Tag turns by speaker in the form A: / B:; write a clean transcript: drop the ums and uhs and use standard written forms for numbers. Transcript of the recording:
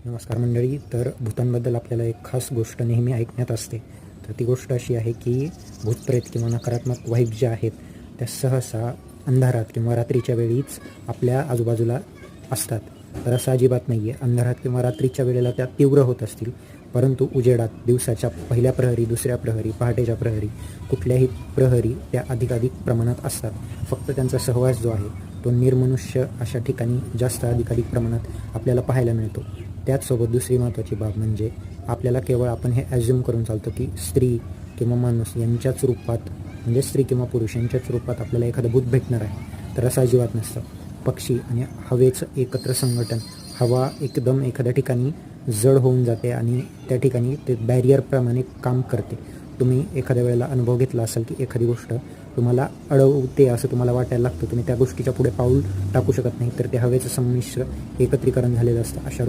A: नमस्कार मंडळी. तर भूतांबद्दल आपल्याला एक खास गोष्ट नेहमी ऐकण्यात असते. तर ती गोष्ट अशी आहे की भूतप्रेत किंवा नकारात्मक वाईब ज्या आहेत त्या सहसा अंधारात किंवा रात्रीच्या वेळीच आपल्या आजूबाजूला असतात. तर असं अजिबात नाही आहे. अंधारात किंवा रात्रीच्या वेळेला त्या तीव्र होत असतील, परंतु उजेडात दिवसाच्या पहिल्या प्रहरी, दुसऱ्या प्रहरी, पहाटेच्या प्रहरी, कुठल्याही प्रहरी त्या अधिकाधिक प्रमाणात असतात. फक्त त्यांचा सहवास जो आहे तो निर्मनुष्य अशा ठिकाणी जास्त अधिकाधिक प्रमाणात आपल्याला पाहायला मिळतो. त्याचसोबत दुसरी महत्त्वाची बाब म्हणजे आपल्याला केवळ आपण हे ॲज्युम करून चालतो की स्त्री किंवा माणूस यांच्याच रूपात, म्हणजे स्त्री किंवा पुरुष यांच्याच रूपात आपल्याला एखादं भूत भेटणार आहे. तर असं अजिबात नसतं. पक्षी आणि हवेचं एकत्र संघटन, हवा एकदम एखाद्या ठिकाणी जड होऊन जाते आणि त्या ठिकाणी ते बॅरियरप्रमाणे काम करते. तुम्ही एखाद्या वेळेला अनुभव घेतला असाल की एखादी गोष्ट तुम्हाला अडवते असं तुम्हाला वाटायला लागतं, तुम्ही त्या गोष्टीच्या पुढे पाऊल टाकू शकत नाही, तर ते हवेचं संमिश्र एकत्रीकरण झालेलं असतं. अशा